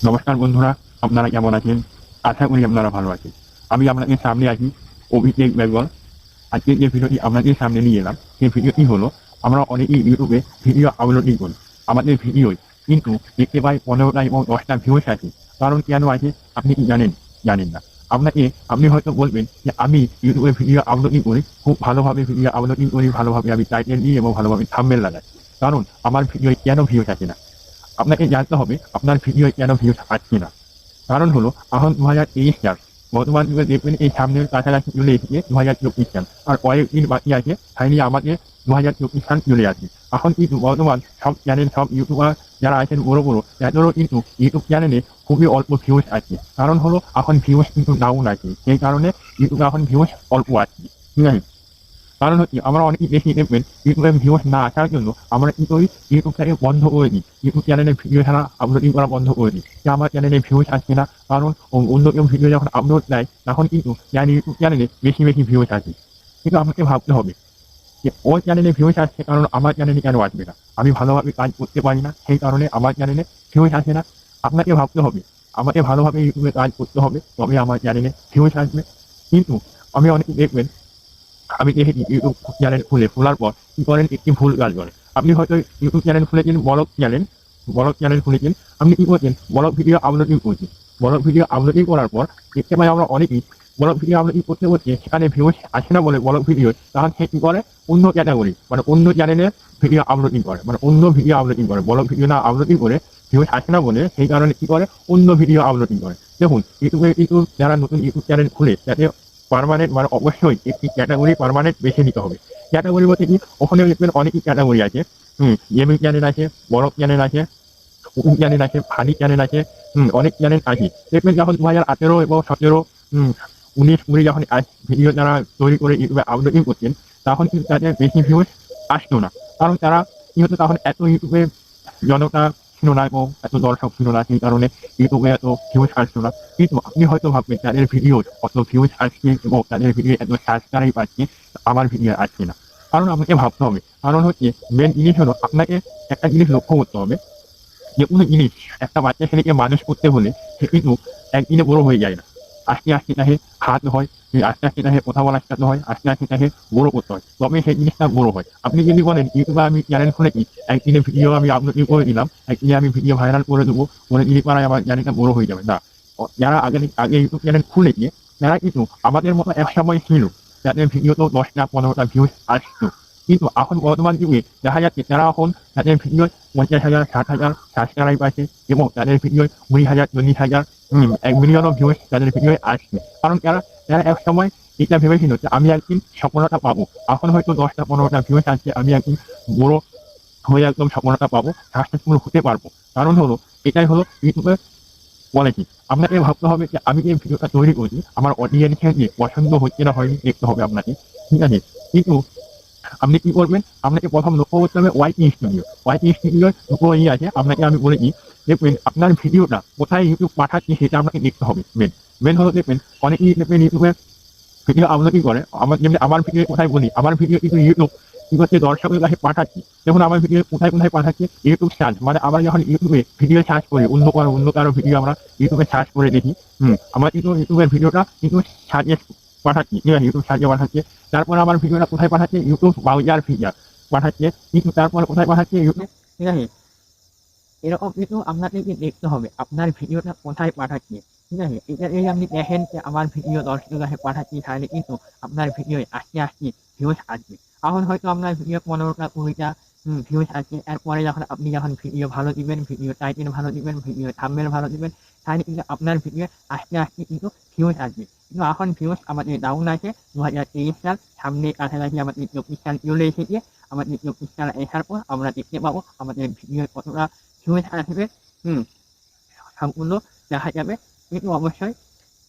নমস্কার বন্ধুরা, আপনারা কেমন আছেন? আশা করি আপনারা ভালো আছেন। আমি আপনাদের সামনে আছি অভিষেক বেঙ্গল। আজকে যে ভিডিওটি আপনাদের সামনে নিয়ে এলাম, সেই ভিডিওটি হলো আমরা অনেকেই ইউটিউবে ভিডিও আপলোডিং করি। আমাদের ভিডিওয় কিন্তু দেখতে পাই 15টা এবং 10টা ভিউজ আছে। কারণ কেন আছে আপনি কি জানেন? জানেন না। আপনি হয়তো বলবেন যে আমি ইউটিউবে ভিডিও আপলোডিং করি, খুব ভালোভাবে ভিডিও আপলোডিং করি, ভালোভাবে আমি টাইটেল দিই এবং ভালোভাবে থাম্বনেল লাগাই। কারণ আমার ভিডিওয় কেন ভিউজ আসে না? আপনাকে জানতে হবে আপনার ভিডিওয় কেন ভিউজ আসছে না। কারণ হলো এখন 2023 সাল। বর্তমান যুগে দেখবেন এই সামনের কাছাকাছি চলে এসেছে 2024 সাল। আর কয়েকদিন বাকি আছে ফাইনালি আমাদের 2024 সাল চলে আসবে। এখন কিন্তু বর্তমান সব চ্যানেল, সব ইউটিউবার যারা আছেন বড়, বড় তাদেরও কিন্তু ইউটিউব চ্যানেলে খুবই অল্প ভিউজ আছে। কারণ হলো এখন ভিউজ কিন্তু ডাউন আছে। সেই কারণে ইউটিউবে এখন ভিউজ অল্প আছে। ঠিক আছে? কারণ হচ্ছে আমরা অনেকেই বেশি দেখবেন ইউটিউবে ভিউজ না আসার জন্য আমরা কি করি, ইউটিউবটাকে বন্ধ করে দিই। ইউটিউব চ্যানেলে ভিডিও ছাড়া আপলোডিং করা বন্ধ করে দিই। যে আমার চ্যানেলে ভিউজ আসছে না, কারণ অন্য কেউ ভিডিও যখন আপলোড দেয় তখন কিন্তু ইউটিউব চ্যানেলে বেশি বেশি ভিউজ আসে। কিন্তু আমাকে ভাবতে হবে যে ওর চ্যানেলে ভিউজ আসছে, কারণ আমার চ্যানেলে কেন আসবে না? আমি ভালোভাবে কাজ করতে পারি না, সেই কারণে আমার চ্যানেলে ভিউজ আসে না। আপনাকে ভাবতে হবে আমাকে ভালোভাবে ইউটিউবে কাজ করতে হবে, তবে আমার চ্যানেলে ভিউজ আসবে। কিন্তু আমি অনেকে দেখবেন, আমি দেখেছি ইউটিউব চ্যানেল খোলার পর কি করেন, একটি ভুল কাজ করেন। আপনি হয়তো ইউটিউব চ্যানেল খুলেছেন, ব্লগ চ্যানেল খুলেছেন। আপনি কি করছেন, ব্লগ ভিডিও আপলোডিং করছেন। ব্লগ ভিডিও আপলোডিং করার পর দেখতে পাই আমরা অনেকেই ব্লগ ভিডিও আপলোডিং করতে করতে সেখানে ভিউজ আসে না বলে ব্লগ ভিডিও, তখন সে কি করে, অন্য ক্যাটাগরি মানে অন্য চ্যানেলে ভিডিও আপলোডিং করে, মানে অন্য ভিডিও আপলোডিং করে, ব্লগ ভিডিও না আপলোডিং করে ভিউজ আসে না বলে সেই কারণে কি করে, অন্য ভিডিও আপলোডিং করে। দেখুন, ইউটিউবে কিন্তু যারা নতুন ইউটিউব চ্যানেল খুলে যাতে পার্মানেন্ট মানে অবশ্যই একটি ক্যাটাগরি পার্মানেন্ট বেছে নিতে হবে। ক্যাটাগরি বলতে কি, ওখানে দেখবেন অনেকই ক্যাটাগরি আছে। গেমিং চ্যানেল আছে, বড় চ্যানেল আছে, কুকিং চ্যানেল আছে, ফানি চ্যানেল আছে, অনেক চ্যানেল আছে। দেখবেন যখন 2018 এবং 17, 19, 20 যখন ভিডিও যারা তৈরি করে ইউটিউবে আপলোডিং করছেন, তখন কিন্তু তাদের বেশি ভিউজ আসতো না। কারণ তারা কি হতো, তখন এত ইউটিউবে জনতা ছিল না এবং এত দর্শক ছিল না, সেই কারণে ইউটিউবে এত ভিউজ আসতো না। কিন্তু আপনি হয়তো ভাববেন তাদের ভিডিও অত ভিউজ আসছে এবং তাদের ভিডিও এত সাবস্ক্রাইব পাচ্ছে, আমার ভিডিও আসছে না। কারণ আপনাকে ভাবতে হবে, কারণ হচ্ছে মেন জিনিস হলো আপনাকে একটা জিনিস লক্ষ্য করতে হবে। যে কোনো জিনিস একটা বাচ্চা ছেলেকে মানুষ করতে হলে সে কিন্তু একদিনে বড় হয়ে যায় না। আস্তে আস্তে তাকে খাওয়াতে হয়, আস্তে আস্তে তাকে কথা বলা শেখাতে হয়, আস্তে আস্তে তাকে বড় করতে হয়, তবে সেই জিনিসটা বড় হয়। আপনি যদি বলেন ইউটিউবে আমি চ্যানেল খুলেছি, একদিনে ভিডিও আমি আপলোড করে দিলাম, একদিনে আমি ভিডিও ভাইরাল করে দেবো, করে দিলে পারায় আমার চ্যানেলটা বড় হয়ে যাবে না। যারা আগে আগে ইউটিউব চ্যানেল খুলেছে তারা কিন্তু আমাদের মতো এক সময় ছিল, যাদের ভিডিও তো 10টা 15টা ভিউজ আসতো। কিন্তু এখন বর্তমান যুগে দেখা যাচ্ছে তারা এখন তাদের ভিডিও 50,000 60,000 সাবস্ক্রাইব আছে এবং তাদের ভিডিও 20,000 40,000, 1 মিলিয়নও ভিউজ তাদের ভিডিও আসছে। কারণ তারা একসময় এটা ভেবেছিল যে আমি একদিন সফলতা পাবো। এখন হয়তো 10টা 15টা ভিউজ আসছে, আমি একদিন বড় হয়ে একদম সফলতা পাবো, সাকসেসফুল হতে পারবো। কারণ হলো এটাই হলো ইউটিউবের পলিসি। আপনাকে ভাবতে হবে যে আমি যে ভিডিওটা তৈরি করছি আমার অডিয়েন্সের যে পছন্দ হচ্ছে না হয়নি দেখতে হবে আপনাকে। ঠিক আছে? কিন্তু আপনি কি করবেন, আপনাকে প্রথম লক্ষ্য করতে হবে ওয়াইটি স্টুডিও। ওয়াইটি স্টুডিওর দুটো আছে, আপনাকে আমি বলেছি। দেখবেন আপনার ভিডিওটা কোথায় ইউটিউব পাঠাচ্ছে সেটা আপনাকে দেখতে হবে। মেন হলো দেখবেন অনেকেই দেখবেন ইউটিউবে ভিডিও আপলোডিং করে, যেমনি আমার ভিডিও কোথায় বলি, আমার ভিডিও কিন্তু ইউটিউব কি করছে, দর্শকের কাছে পাঠাচ্ছি। দেখুন আমার ভিডিও কোথায় কোথায় পাঠাচ্ছে, ইউটিউব সার্চ, মানে আমরা যখন ইউটিউবে ভিডিও সার্চ করি, অন্য কারো ভিডিও আমরা ইউটিউবে সার্চ করে দেখি, আমার কিন্তু ইউটিউবের ভিডিওটা কিন্তু সার্চে পাঠাচ্ছি, ঠিক আছে, ইউটিউব সার্চে পাঠাচ্ছে। তারপর আমার ভিডিওটা কোথায় পাঠাচ্ছে, ইউটিউব ব্রাউজার ফিচার পাঠাচ্ছে, কিন্তু তারপর কোথায় পাঠাচ্ছে, ইউটিউব। ঠিক আছে? এরকম কিন্তু আপনাদেরকে দেখতে হবে আপনার ভিডিওটা কোথায় পাঠাচ্ছে। ঠিক আছে? এটা যদি আপনি দেখেন যে আমার ভিডিও দর্শকের কাছে পাঠাচ্ছি, তাহলে কিন্তু আপনার ভিডিওয় আস্তে আস্তে ভিউজ আসবে। এখন হয়তো আপনার ভিডিও 15টা 20টা ভিউজ আসছে, এরপরে যখন ভিডিও ভালো দিবেন, ভিডিও টাইটেল ভালো দিবেন, ভিডিও থাম্বনেল ভালো দিবেন, তাহলে কিন্তু আপনার ভিডিও আস্তে আস্তে কিন্তু ভিউজ আসবে। কিন্তু এখন ভিউজ আমাদের ডাউন আছে। 2023 সাল সামনে কাছাকাছি আমাদের 24 সাল চলে এসেছে। আমাদের 24 সাল আসার পর আমরা দেখতে পাবো আমাদের ভিডিও কতটা ভিউজ আসবে, হুম সম্পূর্ণ দেখা যাবে। কিন্তু অবশ্যই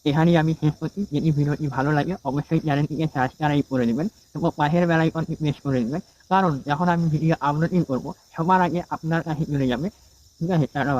এখানেই আমি শেষ করছি। যদি ভিডিওটি ভালো লাগে অবশ্যই চ্যানেলটিকে সাবস্ক্রাইব করে দেবেন এবং পাশের বেল আইকনটি প্রেস করে দেবেন। কারণ যখন আমি ভিডিও আপলোডিং করবো সবার আগে আপনার কাছে চলে যাবে। ঠিক আছে? তারা